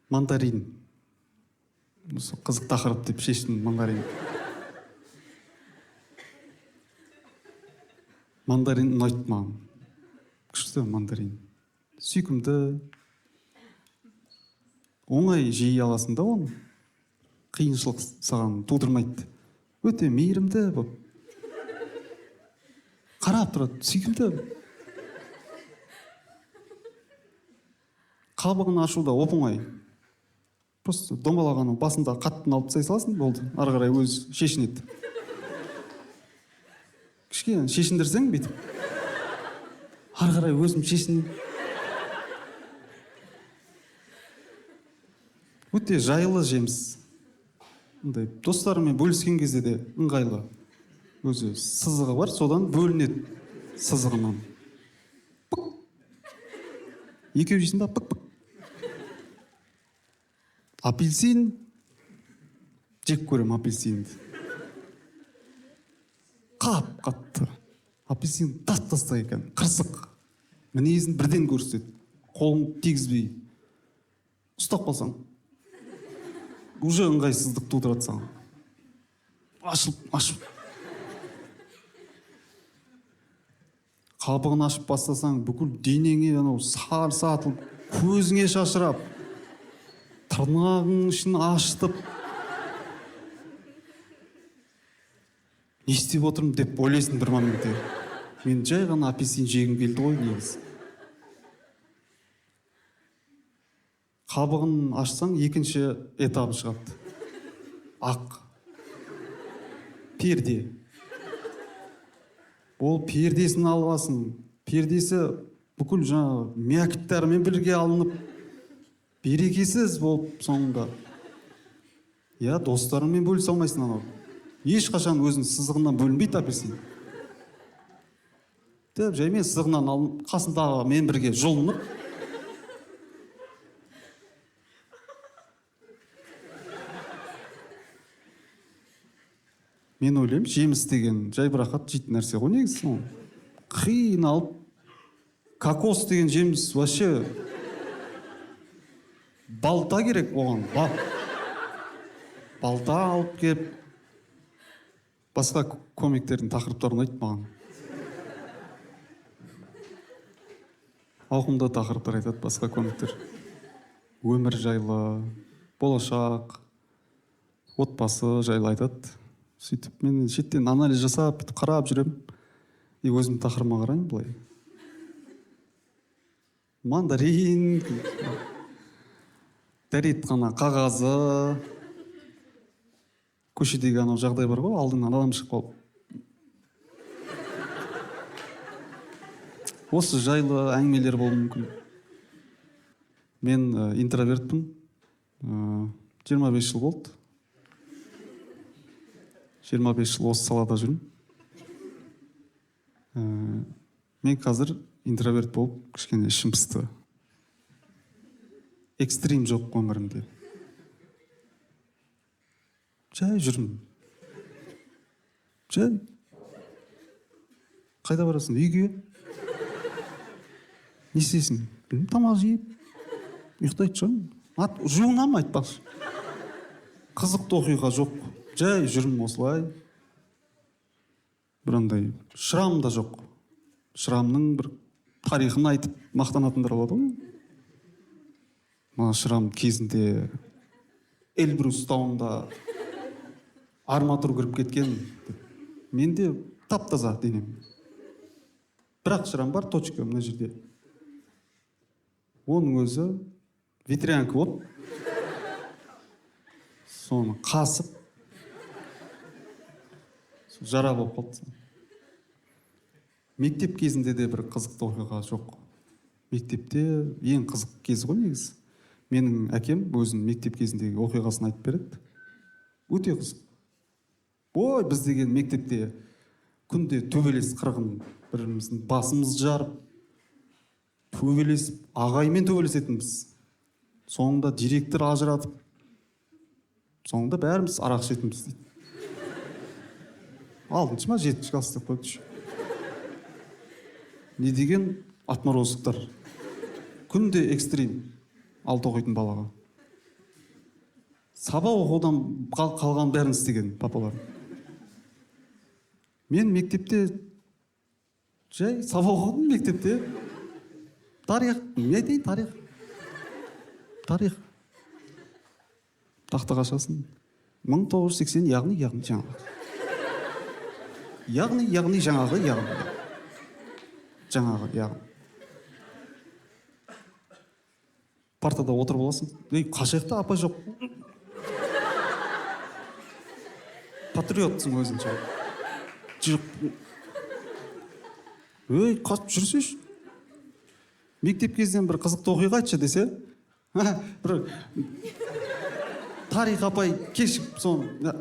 Мандарин. Осы қызық тақырып деп шештім, мандарин. Мандарин ұнайды маған. Күшті мандарин. Сүйкімді. Оңай жей аласың да оны. Қиыншылық саған тудырмайды. Өте мейірімді болып. Қарап тұрады, сүйкімді. Қабығын ашуда оп-оңай. Просто домалағаны басында қаттын алып тастай саласың, болды. Ары қарай өз шешінеді. Кішкене шешіндірсең бүйтіп. Ары қарай өзім шешінеді. Өте жайлы жеміс. Достарымен бөліскен кезде де ыңғайлы. Өзі сызығы бар, содан бөлінеді сызығынан. Пық. Екеу жейсің ба? Пық-пық. Апельсин. Жек көрем апельсинді. Қатты. Апельсин тас-тастай екен, қырсық. Мінезін бірден көрсетеді. Қолын тигізбей. Ұстап қалсаң. Уже ыңғайсыздық тудырады саған. Ашып. Қабығын ашып бастасаң, бүкіл денеңе сатылып, көзіңе шашырап, тырнағың үшін ашытып. Не істеп отырмын деп ойлайсың бір моментте. Мен жай ғана апельсин жегім келді ғой негізі. Қабығын ашсаң, екінші этабы шығады. Ақ. Перде. Ол пердесін аласың. Пердесі бүкіл мякиттарымен бірге алынып, берекесіз болып соңында. Достарыңмен бөлісе алмайсың анау. Ешқашан өзінің сызығынан бөлінбейді апельсин. Жаймен сызығынан алынып, қасындағы мен бірге жұлынып. Мен ойлаймын, жеміс деген жайбырақат жейтін нәрсе ғой негізі. Қиналып, кокос деген жеміс вообще балта керек оған. Балта алып келіп, басқа комиктердің тақырыптарын айтып маған. Ауқымды тақырыптар айтады басқа комиктер. Өмір жайлы, болашақ, отбасы жайлы айтады. Сөйтіп, мен шеттен анализ жасап, қарап жүрем. Өзім тақырыма қарайын былай. Мандарин, дәретхана қағазы. Көшедегі анау жағдай бар ғой, алдыңнан адам шығып қалып. Осы жайлы әңгімелер болуы мүмкін. Мен интровертпін. 25 жыл болды. 25 жыл осы салада жүрмін. Мен қазір интроверт болып, кішкене ішім пысты. Экстрим жоқ өмірімде. Жай жүрмін. Жай. Қайда барасың? Үйге? Не істейсің? Тамақ жейіп, ұйықтайды шығын. Жуынам айтпақшы. Қызықты оқиға жоқ. Жай жүрмін осылай. Бірандай шырам да жоқ. Шырамның бір тарихын айтып мақтанатындар болады ғой. Мына шырам кезінде Эльбрус тауында арматур кіріп кеткен. Менде тап-таза денем. Бірақ шырам бар, точка мына жерде. Оның өзі ветрянка болып, соны қасып, жара болып қалды. Мектеп кезінде де бір қызықты оқиға жоқ. Мектепте ең қызық кез ғой негізі. Менің әкем өзінің мектеп кезіндегі оқиғасын айтып береді. Өте қызық. Ой, біз деген мектепте күнде төбелес қырғын, біріміздің басымызды жарып, төбелесіп, ағаймен төбелесетінбіз. Соңында директор ажыратып, соңында бәріміз арақ ішетінбіз дейді. 6-шы ма 7-шы класста қойды. Не деген отморозықтар. Күнде экстрим 6 оқитын балаға. сабақ оқудан қалған бәрін істеген папалар. Мен мектепте жай сабақ оқыдым мектепте. Тарих, не айтайын, тарих. Тақтаға шығасың. 1980, яғни жаңағы. Яғни жаңағы. Партада отырып аласың. Қашақта апа жоқ. Патриотсың өзің жоқ. Қашып жүрсеш. Мектеп кезден бір қызықты оқиға айтшы десе, бір тарих апай кешіп, соны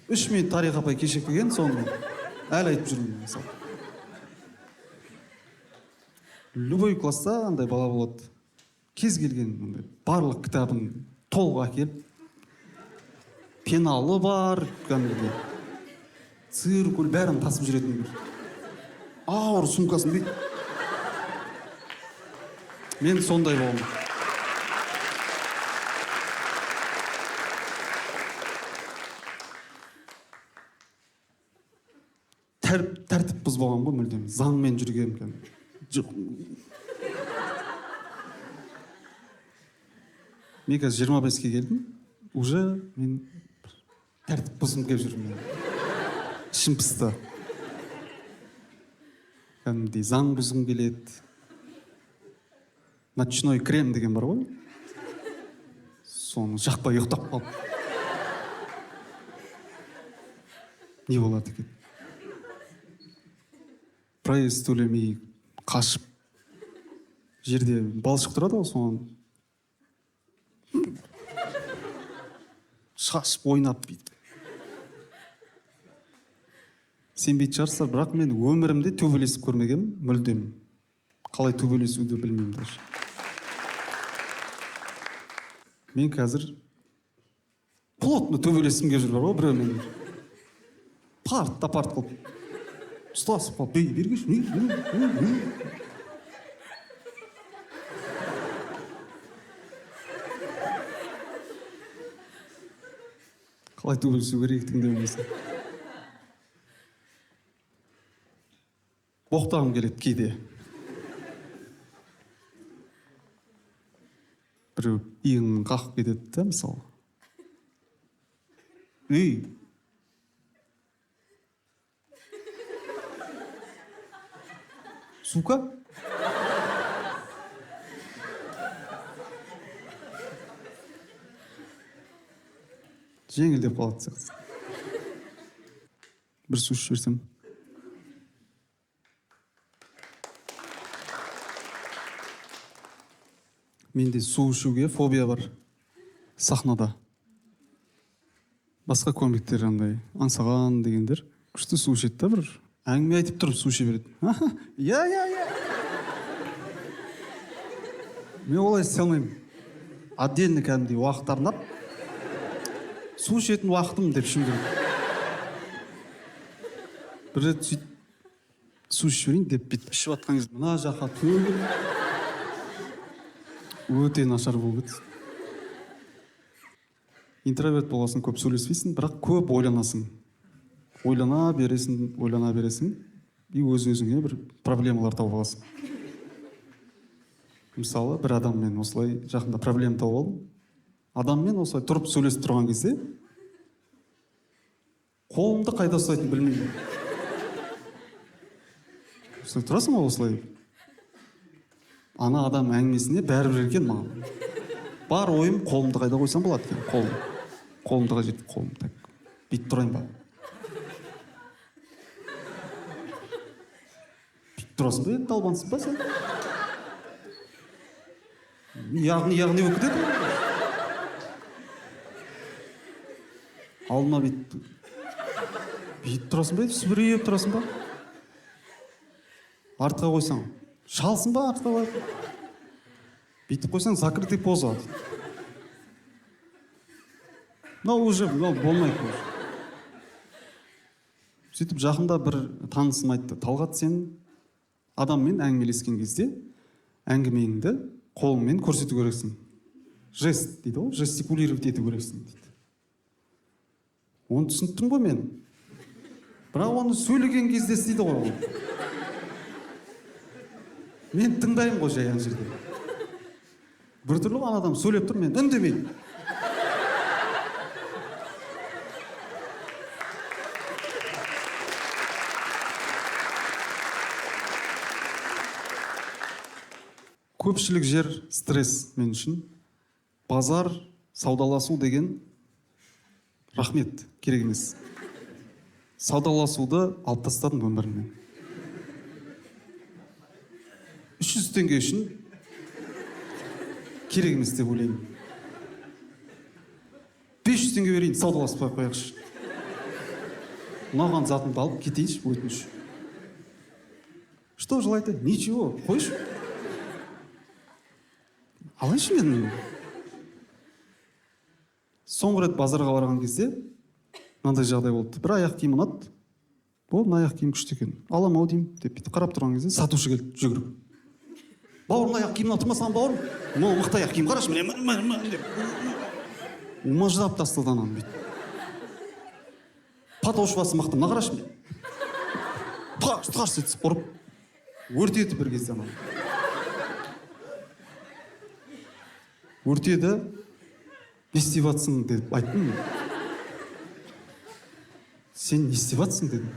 3 минут тарих апай кешіп келген, соны әлі айтып жүрмін мысалы. Любой класста андай бала болады. Кез келген барлық кітабын толық әкеліп, пеналы бар, циркуль бәрін тасып жүретін. Ауыр сумкасын дейді. Мен сондай болдым. Тәртіп бұзбаған ғой мүлдем. Заңмен жүргем. Жоқ. Мен қазір 25-ке келдім. Уже мен тәртіп бұзым келіп жүрмін. Ішім пысты. Кәдімгідей заң бұзғым келеді. Ночной крем деген бар ғой. Соны жақпай ұйықтап қалып. Не болады екен? Проезд төлемей қашып. Жерде балшық тұрады ғой, соны шашып ойнап бейді. Сенбейтін шығарсыздар, бірақ мен өмірімде төбелесіп көрмегенмін, мүлдем. Қалай төбелесуді білмеймін даже. Мен қазір плотно төбелесім келіп жүр бар ғой біреумен. Парт қылып. Ұстасып қалып, бергеш, қалай төбелесу керектігін де білмейсің. Боқтағым келеді кейде. Біреу иығын қақып кетеді да, мысалы. Сука? Жеңілдеп қалады сияқты. Бір су ішіп жіберсем. Менде су ішуге фобия бар. Сахнада. Басқа комиктер андай аңсаған дегендер күшті су ішеді да, бір әңгіме айтып тұрып су іше береді. Я. Мен олай істей алмаймын. Отдельно кәдімгідей уақыт арнап, су ішетін уақытым деп ішім керек. Бір рет сөйтіп су ішіп жіберейін деп бүйтіп ішіп жатқан кезде мына жаққа төгіліп өте нашар болып кетті. Интроверт болғасын, көп сөйлеспейсің, бірақ көп ойланасың. Ойлана бересің, и өз-өзіңе бір проблемалар тауып аласың. Мысалы, бір адаммен осылай жақында проблема тауып алдым. Адаммен осылай тұрып сөйлесіп тұрған кезде қолымды қайда ұстайтынын білмеймін. Осылай тұрасың ғой осылай. Ана адам әңгімесіне бәрібір екен маған. Бар ойым қолымды қайда қойсам болады екен, қолымды қажет, қолымды. Бүйтіп тұрайын ба? Бүйтіп тұрасың ба, талбансың ба сен? Яғни болып кетеді. Алдыма бүйтіп тұрасың ба, сүбірейіп тұрасың ба? Артқа қойсаң, шалсың ба артқа қойып? Бүйтіп қойсаң, закрытый поза. Уже болмайды. Сөйтіп жақында бір танысым айтты. Талғат, сен адаммен әңгімелескен кезде әңгімеңді қолыңмен көрсету керексің. жест дейді ғой, жестикулировать ету керексің дейді. Оны түсінттім ғой мен. Бірақ оны сөйлеген кезде істейді ғой ол. Мен тыңдаймын ғой жай ана жерде. Біртүрлі ана адам сөйлеп тұр, мен үндемеймін. Көпшілік жер стресс мен үшін. Базар, саудаласу деген рахмет, керек емес. Саудаласуды алып тастадым өмірімнен. 300 теңге үшін керек емес деп ойлаймын. 500 теңге берейін, саудаласып қояйықшы. Ұнаған затымды алып кетейінші, өтініш. Что желаете? Ничего, қойшы. Алайшы мен. Соңғы рет базарға барған кезде мынандай жағдай болды. Бір аяқ киім ұнады. Мына аяқ киім күшті екен. Алам ау деймін деп бүйтіп қарап тұрған кезде сатушы келді жүгіріп. Бауырым, аяқ киім ұнатты ма саған, бауырым? Мына мықты аяқ киім қарашы, міне деп. Мыждап тастады ананы бүйтіп. Подошвасы мықты, мына қарашы мен. Тарс етіп ұрып өртеді бір кезде ананы. Өртеді, не істеп жатсың деп айттым. Сен не істеп жатсың дедім.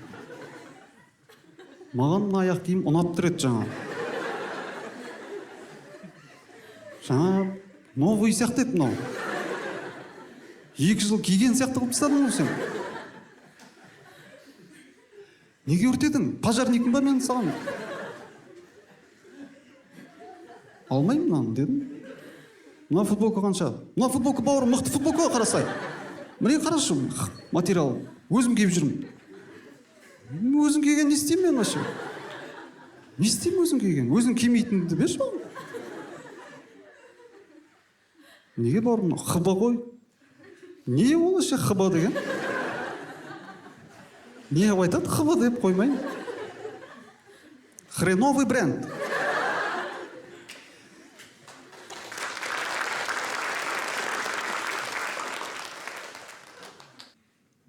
Маған мына аяқ киім ұнап тұр еді жаңа. Жаңа новый сияқты еді мынау. 2 жыл киген сияқты қылып тастадың ғой сен. Неге өртедің? Пожарникпін ба мен саған? Алмаймын мынаны дедім. Мына футболка қанша? Мына футболка, бауырым, мықты футболка қарасай. Міне қарашы, материал. Өзім киіп жүрмін. Өзің киген не істеймін мен вообще? Не істеймін өзің киген? Өзің кимейтінді берші маған. Неге бауырым? ХБ ғой. Не ол вообще ХБ деген? Не айтады ХБ деп қоймайын. Хреновый бренд.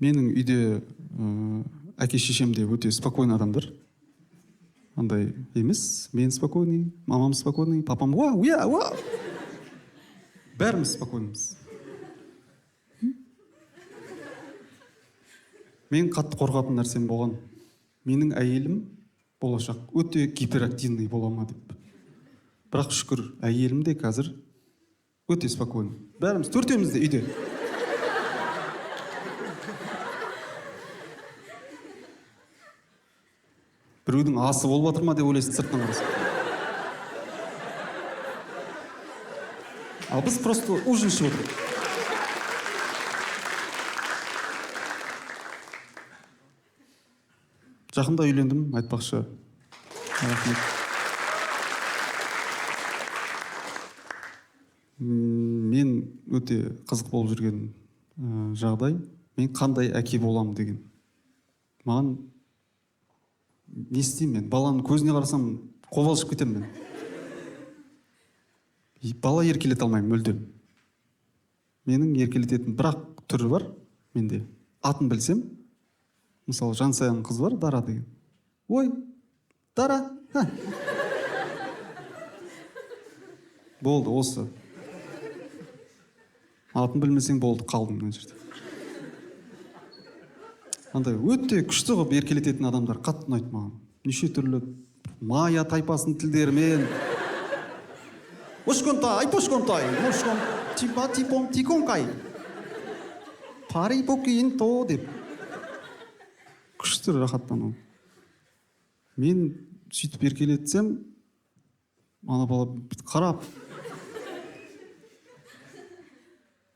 Менің үйде әке шешем де өте спокойный адамдар. Андай емес, мен спокойный, мамам спокойный, папам уа. Бәріміз спокойнымыз. Мен қатты қорқатын нәрсем болған. Менің әйелім болашақ өте гиперактивный бола ма деп. Бірақ шүкір, әйелім де қазір өте спокойный. Бәріміз төртеуміз де үйде. Біреудің асы болып жатыр ма деп ойлайсың сыртынан қарасаң. Ал біз просто ужин ішіп отырмыз. Жақында үйлендім, айтпақшы. Рахмет. Мен өте қызық болып жүрген жағдай, мен қандай әке болам деген. Маған не істеймін мен? Баланың көзіне қарасам, қобалжып кетемін мен. Бала еркелете алмаймын, мүлдем. Менің еркелететін бірақ түрі бар менде. Атын білсем, мысалы Жансаяның қызы бар, Дара деген. Ой, Дара. Болды, осы. Атын білмесең болды, қалдың мына жерде. Андай өте күшті қылып еркелететін адамдар қатты ұнайды маған. Неше түрлі майя тайпасының тілдерімен. Ошконтай, пошконтай, ошкон, типа, типон, тиконкай. Пари покиын то деп. Күшті рахаттану. Мен сөйтіп еркелетсем, ана бала қарап.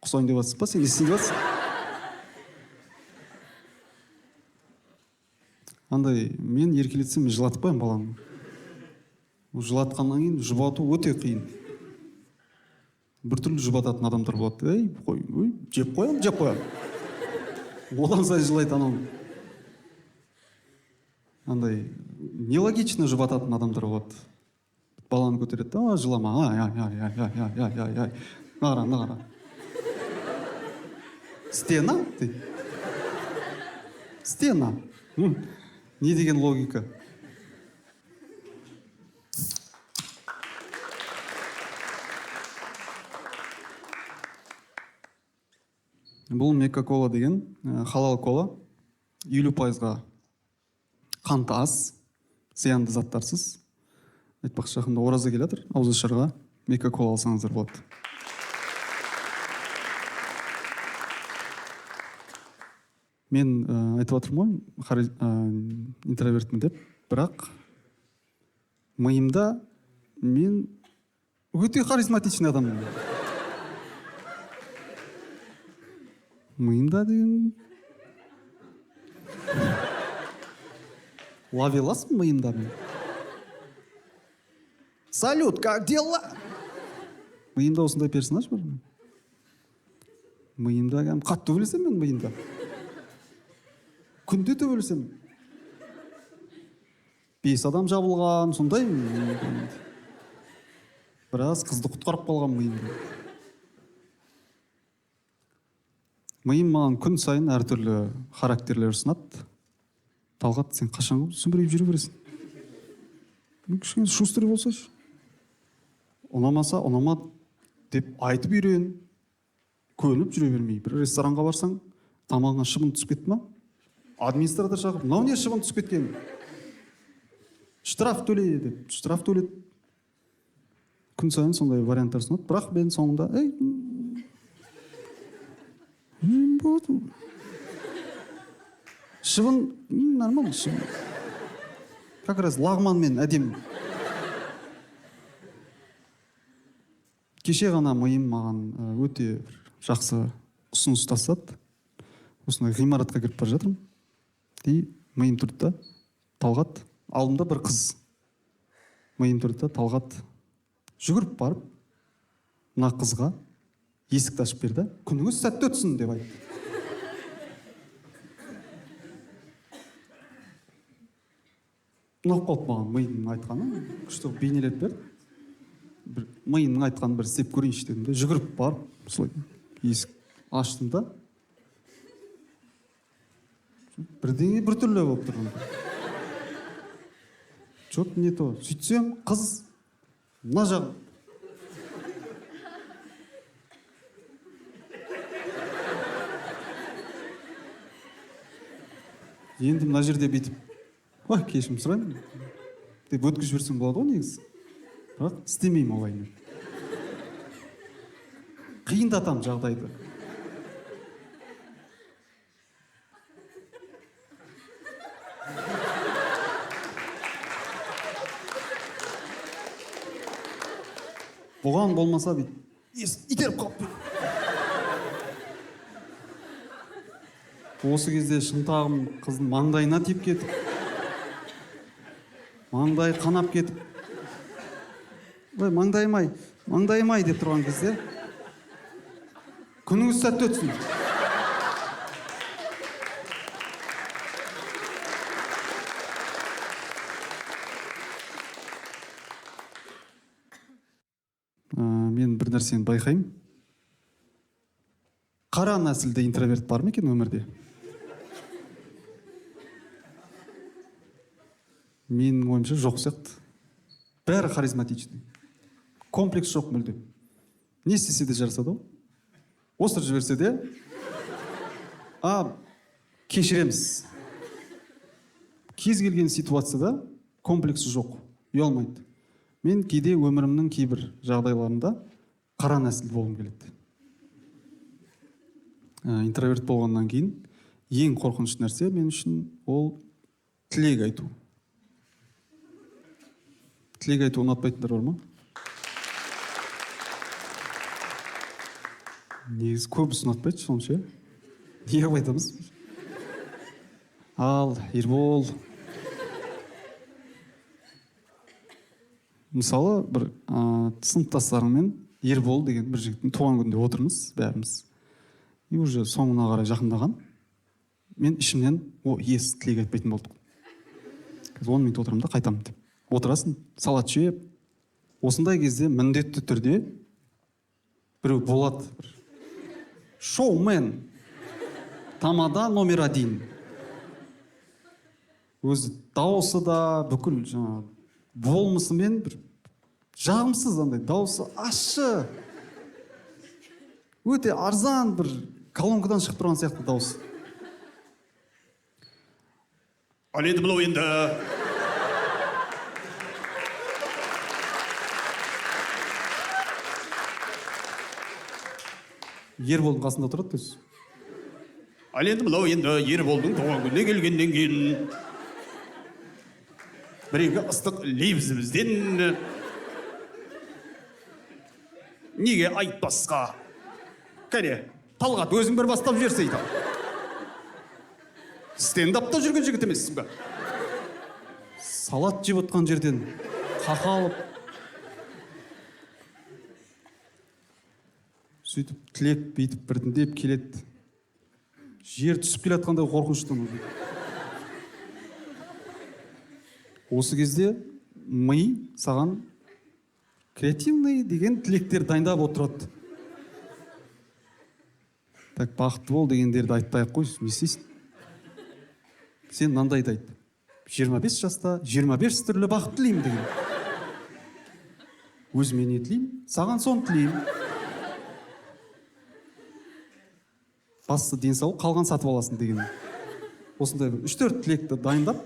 Құсайын деп жатсың ба, сен не істейін деп жатсың? Андай, мен еркелетсем, мен жылатып қоямын баланы. Жылатқаннан кейін жұбату өте қиын. Біртүрлі жұбататын адамдар болады. Ей, қой, жеп қоям. Одан сайын жылайды анау. Андай, нелогично жұбататын адамдар болады. Баланы көтереді, жылама, ай. мына қара. Стена дейді. Стена. Не деген логика? Бұл Мекка кола деген халал кола. 50%-ға қанты аз, зиянды заттарсыз. Айтпақшы, жақында ораза келе жатыр, ауызашарға Мекка кола алсаңыздар болады. Мен айтып жатырмын ғой, интровертмін деп, бірақ миымда мен өте харизматичный адаммын. Миымда деген ловеласпын миымда мен. Салют, как дела? Миымда осындай персонаж бар. Миымда қатты төбелесем мен миымда. Күнде төбелесем. 5 адам жабылған, сондай. Біраз қызды құтқарып қалған миымда. Миым маған күн сайын әртүрлі характерлер ұсынады. Талғат, сен қашан сүмірейіп жүре бересің? Кішкене шустрый болсайшы. Ұнамаса, ұнамады деп айтып үйрен. Көніп жүре бермей. Бір ресторанға барсаң, тамағыңа шыбын түсіп кетті ма? Администратор шақырып, мынау не шыбын түсіп кеткен? Штраф төле деп. Штраф төледі. Күн сайын сондай варианттар ұсынады. Бірақ мен соңында, шыбын, нормально шыбын. Как раз лағманмен әдем. Кеше ғана миым маған өте жақсы ұсыныс тастады. Осындай ғимаратқа кіріп бара жатырмын. И миым тұрды да, Талғат, алдымда бір қыз. Миым тұрды да, Талғат жүгіріп барып, мына қызға есікті ашып берді. Күніңіз сәтті өтсін деп айтты. Ұнап қалды маған миымның айтқаны. Күшті бейнелеп берді. Миымның айтқанын бір істеп көрейінші дедім де, жүгіріп барып, солай есік аштым да. Бірдеңе біртүрлі болып тұрмын. Жоқ, не то. Сөйтсем, қыз мына жағы. Енді мына жерде бүйтіп, кешірім сұраймын деп өткізіп жіберсем болады ғой негізі. Бірақ істемеймін олай мен. Қиындатамын жағдайды. Бұған болмаса бүйтіп, итеріп қалып. Осы кезде шынтағым қыздың маңдайына тиіп кетіп, маңдай қанап кетіп, маңдайым-ай деп тұрған кезде, күніңіз сәтті өтсін. Мен бір нәрсені байқаймын. Қара нәсілді интроверт бар ма екен өмірде? Менің ойымша жоқ сияқты. Бәрі харизматичный. Комплекс жоқ мүлде. Не істесе де жарасады ғой. Осыр жіберсе де, кешіреміз. Кез келген ситуацияда комплексі жоқ, ұялмайды. Мен кейде өмірімнің кейбір жағдайларында қара нәсіл болғым келеді. Интроверт болғаннан кейін ең қорқынышты нәрсе мен үшін ол тілек айту. Тілек айту ұнатпайтындар бар ма? Негізі көбісі ұнатпайды, сонша. Неге айтамыз? Ал, Ербол. Мысалы, бір сыныптастарыңмен Ербол деген бір жігіттің туған күнінде отырмыз, бәріміз. И уже соңына қарай жақындаған. Мен ішімнен, тілек айтпайтын болдық. 10 минут отырамын да қайтамын деп. Отырасың, салат жеп. Осындай кезде міндетті түрде біреу болады. Шоумен. Тамада №1. Өзі дауысы да бүкіл жаңағы болмысымен бір жағымсыз андай дауысы ащы. Өте арзан бір колонкадан шығып тұрған сияқты дауысы. Ал енді мынау енді Ерболдың қасында тұрады өзі. Ал енді мынау енді Ерболдың туған күніне келгеннен кейін бір-екі ыстық лебізімізден неге айтпасқа? Кәне, Талғат, өзің бір бастап жіберсе айтам. Стендапта жүрген жігіт емессің ба? Салат жеп отқан жерден қақалып сөйтіп тілеп бүйтіп біртіндеп келеді. Жер түсіп келе жатқандай қорқынышты. Осы кезде ми саған креативный деген тілектер дайындап отырады. Так, бақытты бол дегендерді айтпай-ақ қой, не істейсің? Сен мынандайды айт. 25 жаста 25 түрлі бақыт тілеймін деген. Өзіме не тілеймін? Саған соны тілеймін. Бастысы денсаулық, қалған сатып аласың деген. Осындай 3-4 тілекті дайындап,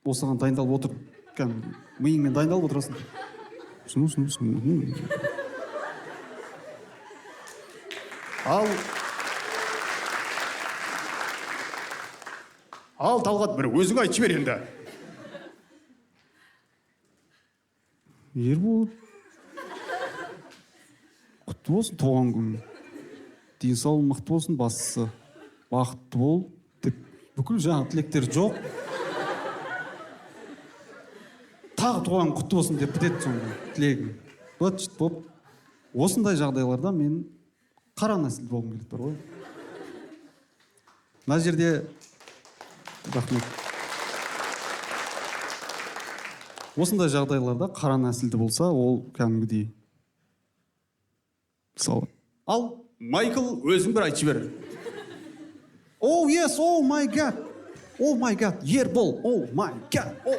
осыған дайындалып отырып, миыңмен дайындалып отырасың. Ал Талғат, бір өзің айтып жібер енді. Ербол, құтты болсын туған күн. Денсаулық мықты болсын, бастысы бақытты бол деп бүкіл жаңа тілектер жоқ. Тағы туған құтты болсын деп бітеді соңғы тілегім. Боп. Осындай жағдайларда мен қара нәсіл болғым келеді бар ғой. Мына жерде рахмет. Осындай жағдайларда қара нәсілді болса, ол кәдімгідей. Мысалы. Ал Майкл, өзің бір айтып жібер. Oh yes, oh my god. Oh my god, Ербол, oh my god. Oh.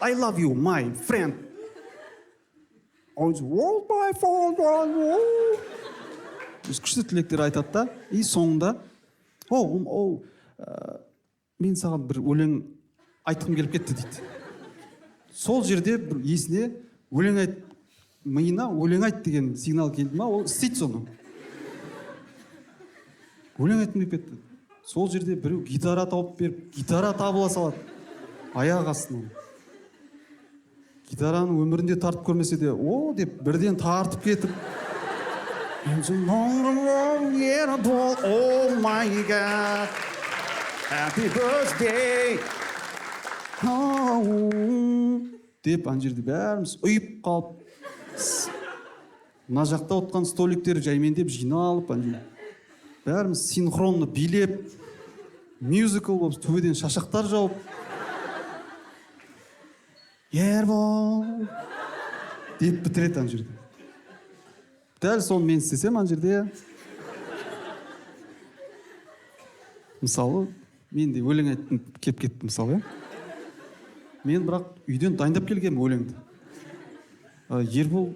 I love you, my friend. Oh, world my phone. Күшті тілектер айтады да, и соңында мен саған бір өлең айтқым келіп кетті дейді. Сол жерде бір есіне өлең айт, миына өлең айт деген сигнал келді ма, ол істейді соны. Өлең айтқым келіп кетті. Сол жерде біреу гитара тауып беріп, гитара табыла салады. Аяқ астынан. Гитараның өмірінде тартып көрмесе де, деп бірден тартып кетіп. Oh my god, happy birthday. Деп ана жерде бәріміз ұйып қалып, мына жақта отқан столиктер жаймендеп жиналып, бәріміз синхронны билеп, мюзикл болып, төбеден шашақтар жауып. Ербол деп бітіреді ана жерде. Дәл соны мен істесем ана жерде. Мысалы, мен де өлең айтып кеп кетті мысалы. Мен бірақ үйден дайындап келгенмін өлеңді. Ербол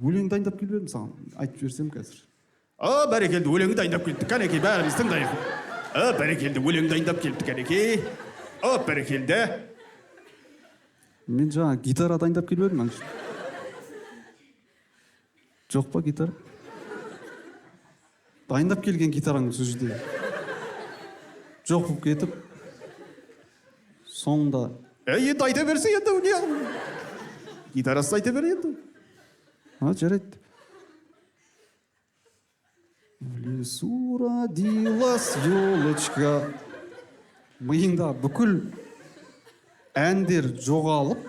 өлең дайындап келбедім саған. Айтып жіберсем қазір. Бәрекелді, өлеңі дайындап келді. Кәнекей, бәріміз тыңдайық. Бәрекелді, өлең дайындап келді, кәнекей. Бәрекелді. Мен жаңа гитара дайындап келбедім ана жерде. Жоқ па гитара? Дайындап келген гитараң сол жерде. Жоқ болып кетіп, соңында. Енді айта берсе енді не? Гитарасы айта бер енді. Жарайды. В лесу родилась елочка. Миыңда бүкіл әндер жоғалып,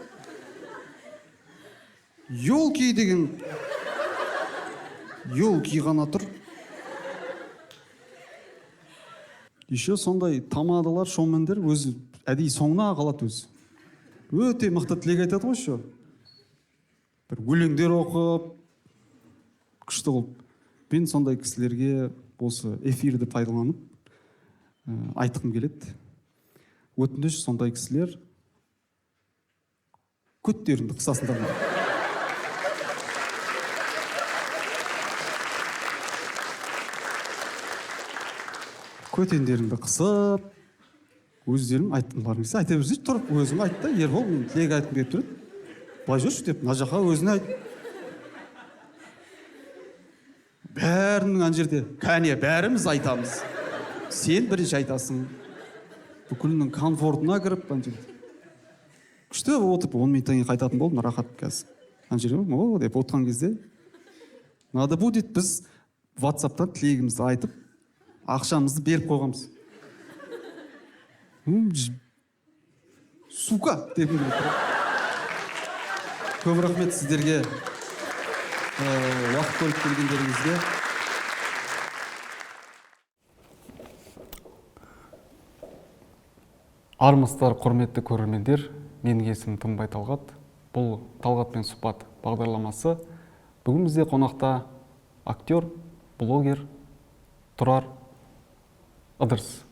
елки деген елки ғана тұр. еще сондай тамадалар, шоумендер өзі әдейі соңына қалады өзі. Өте мықты тілек айтады ғой еще. Бір өлеңдер оқып, күшті қылып. Мен сондай кісілерге осы эфирді пайдаланып айтқым келеді. Өтініш, сондай кісілер көттеріңді қысасыңдар. Көтендеріңді қысып, өздерің айтқыларың келсе айта берсейші, тұрып өзің айт та, Ербол, мен тілек айтқым келіп тұрады. Былай жүрші деп, мына жаққа өзіне айт. Бәрінің ана жерде, кәне бәріміз айтамыз. Сен бірінші айтасың. Бүкілінің комфортына кіріп, ана жерде. Күшті отырып, 10 минуттан кейін қайтатын болдым, рахат қазір. Ана жерде, о деп отқан кезде, надо будет біз WhatsApp-тан тілегімізді айтып, ақшамызды беріп қойғанбыз. Сука деп көп рахмет сіздерге уақыт бөліп келгендеріңізге. Армысыздар, құрметті көрермендер. Менің есімім Тынбай Талғат. Бұл Талғатпен сұхбат бағдарламасы. Бүгін бізде қонақта актер, блогер Тұрар Ыдырыс.